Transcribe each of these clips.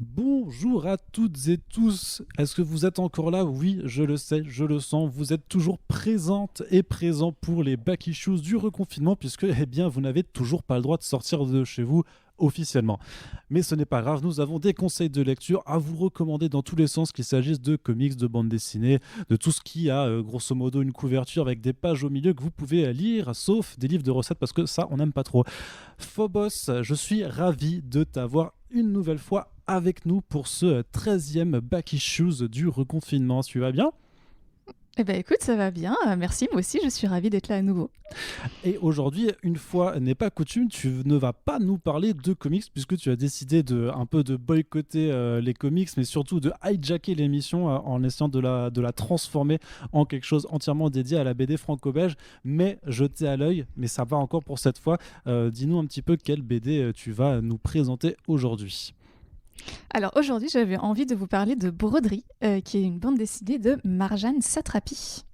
Bonjour à toutes et tous. Est-ce que vous êtes encore là? Oui, je le sais, je le sens. Vous êtes toujours présentes et présents pour les back issues du reconfinement puisque, eh bien, vous n'avez toujours pas le droit de sortir de chez vous officiellement. Mais ce n'est pas grave, nous avons des conseils de lecture à vous recommander dans tous les sens, qu'il s'agisse de comics, de bandes dessinées, de tout ce qui a grosso modo une couverture avec des pages au milieu que vous pouvez lire, sauf des livres de recettes parce que ça, on n'aime pas trop. Phobos, je suis ravi de t'avoir une nouvelle fois avec nous pour ce 13e Back Issues du reconfinement. Tu vas bien? Eh ben écoute, ça va bien. Merci, moi aussi, je suis ravie d'être là à nouveau. Et aujourd'hui, une fois n'est pas coutume, tu ne vas pas nous parler de comics puisque tu as décidé de un peu de boycotter les comics, mais surtout de hijacker l'émission en essayant de la transformer en quelque chose entièrement dédié à la BD franco-belge, mais jeté à l'œil, mais ça va encore pour cette fois. Dis-nous un petit peu quelle BD tu vas nous présenter aujourd'hui. Alors aujourd'hui, j'avais envie de vous parler de Broderie, qui est une bande dessinée de Marjane Satrapi.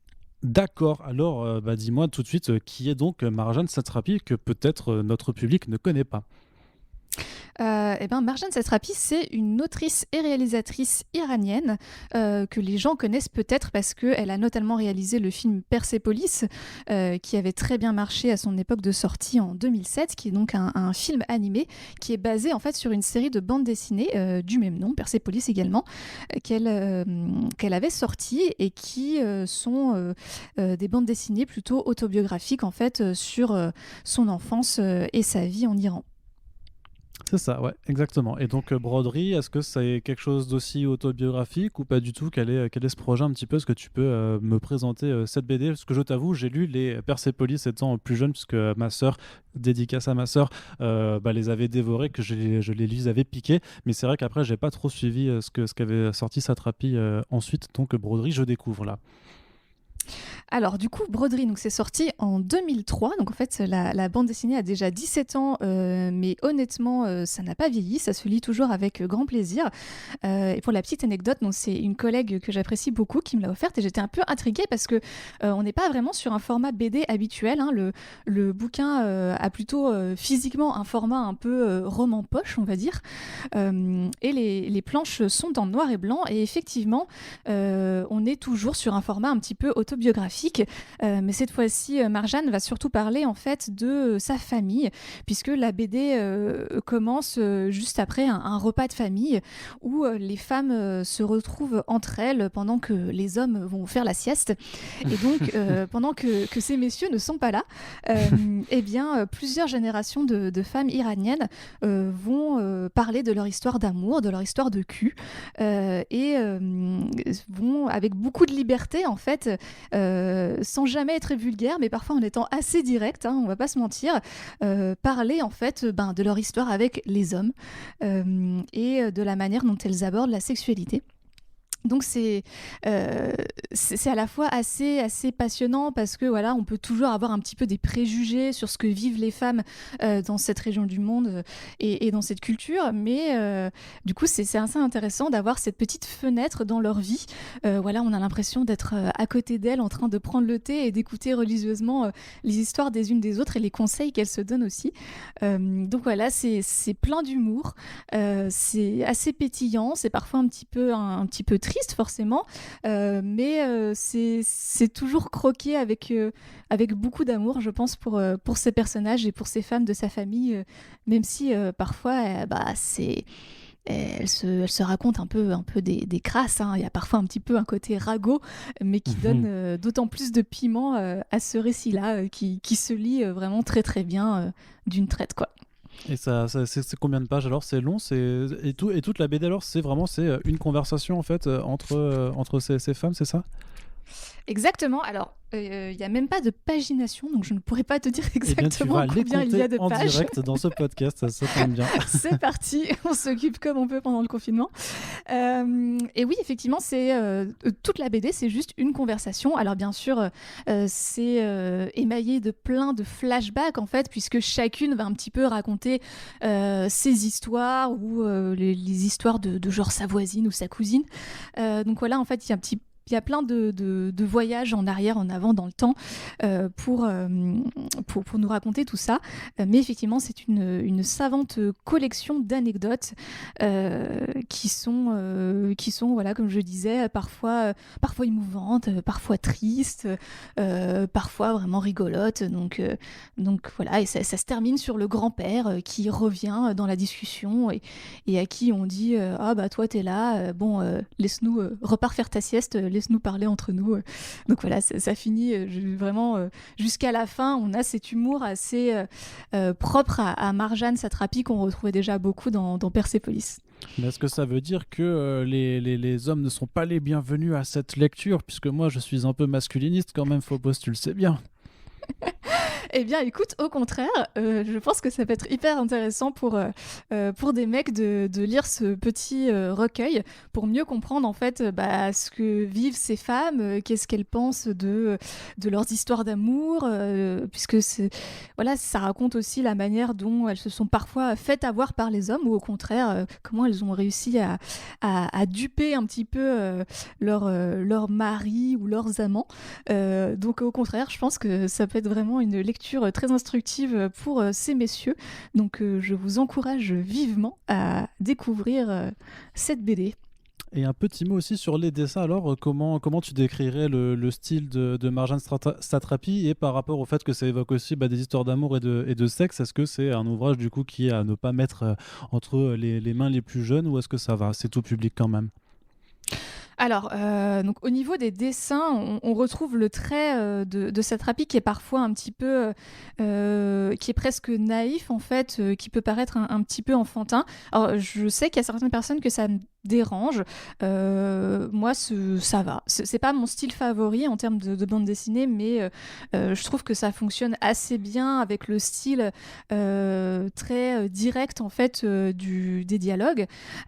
D'accord, alors dis-moi tout de suite qui est donc Marjane Satrapi que peut-être notre public ne connaît pas. Marjane Satrapi, c'est une autrice et réalisatrice iranienne que les gens connaissent peut-être parce qu'elle a notamment réalisé le film Persepolis, qui avait très bien marché à son époque de sortie en 2007, qui est donc un film animé qui est basé en fait sur une série de bandes dessinées du même nom, Persepolis également, qu'elle avait sorti et qui sont des bandes dessinées plutôt autobiographiques en fait sur son enfance et sa vie en Iran. C'est ça, ouais, exactement. Et donc Broderie, est-ce que c'est quelque chose d'aussi autobiographique ou pas du tout? Quel est ce projet un petit peu? Est-ce que tu peux me présenter cette BD? Parce que je t'avoue, j'ai lu les Persepolis étant plus jeune, puisque ma sœur, dédicace à ma sœur, les avait dévorés, que je les avais piqués. Mais c'est vrai qu'après, j'ai pas trop suivi ce qu'avait sorti Satrapi ensuite. Donc Broderie, je découvre là. Alors du coup, Broderie, donc c'est sorti en 2003. Donc en fait, la bande dessinée a déjà 17 ans, mais honnêtement, ça n'a pas vieilli. Ça se lit toujours avec grand plaisir. Et pour la petite anecdote, donc c'est une collègue que j'apprécie beaucoup qui me l'a offerte et j'étais un peu intriguée parce que on n'est pas vraiment sur un format BD habituel, hein. Le bouquin a plutôt physiquement un format un peu roman poche, on va dire. Et les planches sont en noir et blanc. Et effectivement, on est toujours sur un format un petit peu autobiographique, mais cette fois-ci, Marjane va surtout parler en fait de sa famille, puisque la BD commence juste après un repas de famille où les femmes se retrouvent entre elles pendant que les hommes vont faire la sieste. Et donc, pendant que ces messieurs ne sont pas là, plusieurs générations de femmes iraniennes vont parler de leur histoire d'amour, de leur histoire de cul, et vont avec beaucoup de liberté en fait, sans jamais être vulgaire, mais parfois en étant assez direct, hein, on va pas se mentir, parler en fait de leur histoire avec les hommes, et de la manière dont elles abordent la sexualité. Donc c'est à la fois assez passionnant parce que voilà, on peut toujours avoir un petit peu des préjugés sur ce que vivent les femmes dans cette région du monde, et dans cette culture, mais du coup c'est assez intéressant d'avoir cette petite fenêtre dans leur vie. Voilà, on a l'impression d'être à côté d'elles en train de prendre le thé et d'écouter religieusement les histoires des unes des autres et les conseils qu'elles se donnent aussi. Donc voilà, c'est plein d'humour, c'est assez pétillant, c'est parfois un petit peu triste forcément, mais c'est toujours croqué avec beaucoup d'amour, je pense, pour ces personnages et pour ces femmes de sa famille, même si parfois elle se raconte un peu des crasses, hein. Il y a parfois un petit peu un côté ragot, mais qui donne d'autant plus de piment à ce récit-là, qui se lit vraiment très très bien, d'une traite, quoi. Et c'est combien de pages alors? C'est long, et toute la BD alors c'est une conversation en fait entre ces femmes, c'est ça? Exactement. Alors, il n'y a même pas de pagination, donc je ne pourrais pas te dire Eh bien, tu exactement vas les combien il y a compter de en pages. direct dans ce podcast, ça tombe bien. C'est parti, on s'occupe comme on peut pendant le confinement. Et oui, effectivement, c'est toute la BD, c'est juste une conversation. Alors bien sûr, c'est émaillé de plein de flashbacks en fait, puisque chacune va un petit peu raconter ses histoires ou les histoires de genre sa voisine ou sa cousine. Donc voilà, en fait, il y a un petit y a plein de voyages en arrière, en avant, dans le temps pour nous raconter tout ça. Mais effectivement, c'est une savante collection d'anecdotes qui sont voilà, comme je disais, parfois émouvantes, parfois tristes, parfois vraiment rigolotes. Donc voilà, et ça se termine sur le grand-père qui revient dans la discussion et à qui on dit ah bah toi t'es là, laisse-nous repars faire ta sieste, laisse-nous parler entre nous. Donc voilà, ça finit vraiment jusqu'à la fin. On a cet humour assez propre à Marjane Satrapi qu'on retrouvait déjà beaucoup dans Persépolis. Mais est-ce que ça veut dire que les hommes ne sont pas les bienvenus à cette lecture, puisque moi je suis un peu masculiniste quand même, Phobos, tu le sais bien. Eh bien, écoute, au contraire, je pense que ça peut être hyper intéressant pour des mecs de lire ce petit recueil pour mieux comprendre en fait ce que vivent ces femmes, qu'est-ce qu'elles pensent de leurs histoires d'amour, puisque voilà, ça raconte aussi la manière dont elles se sont parfois faites avoir par les hommes, ou au contraire, comment elles ont réussi à duper un petit peu leur mari ou leurs amants. Donc au contraire, je pense que ça peut être vraiment une lecture très instructive pour ces messieurs. Donc je vous encourage vivement à découvrir cette BD. Et un petit mot aussi sur les dessins. Alors, comment tu décrirais le style de Marjane Satrapi, et par rapport au fait que ça évoque aussi des histoires d'amour et de sexe, est-ce que c'est un ouvrage du coup qui est à ne pas mettre entre les mains les plus jeunes, ou est-ce que ça va, c'est tout public quand même? Alors, donc au niveau des dessins, on retrouve le trait de Satrapi qui est parfois un petit peu, qui est presque naïf en fait, qui peut paraître un petit peu enfantin. Alors, je sais qu'il y a certaines personnes que ça me dérange. Moi, ça va. C'est pas mon style favori en termes de bande dessinée, mais je trouve que ça fonctionne assez bien avec le style très direct en fait des dialogues.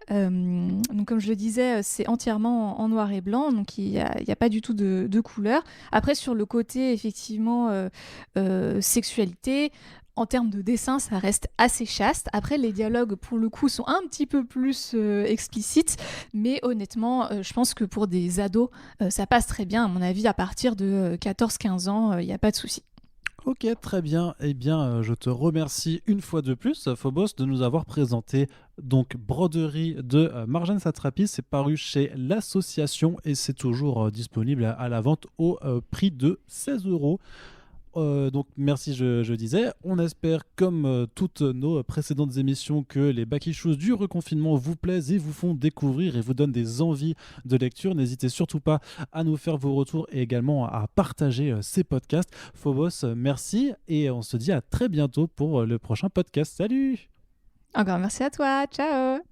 Donc, comme je le disais, c'est entièrement en noir et blanc, donc il y a pas du tout de couleur. Après, sur le côté effectivement sexualité, en termes de dessin, ça reste assez chaste. Après, les dialogues, pour le coup, sont un petit peu plus explicites. Mais honnêtement, je pense que pour des ados, ça passe très bien. À mon avis, à partir de 14-15 ans, il n'y a pas de souci. Ok, très bien. Eh bien, je te remercie une fois de plus, Phobos, de nous avoir présenté donc Broderie de Marjane Satrapi. C'est paru chez l'Association et c'est toujours disponible à la vente au prix de 16 €. Donc merci, je disais. On espère, comme toutes nos précédentes émissions, que les Back Issues du reconfinement vous plaisent et vous font découvrir et vous donnent des envies de lecture. N'hésitez surtout pas à nous faire vos retours et également à partager ces podcasts. Phobos, merci et on se dit à très bientôt pour le prochain podcast. Salut! Encore merci à toi. Ciao!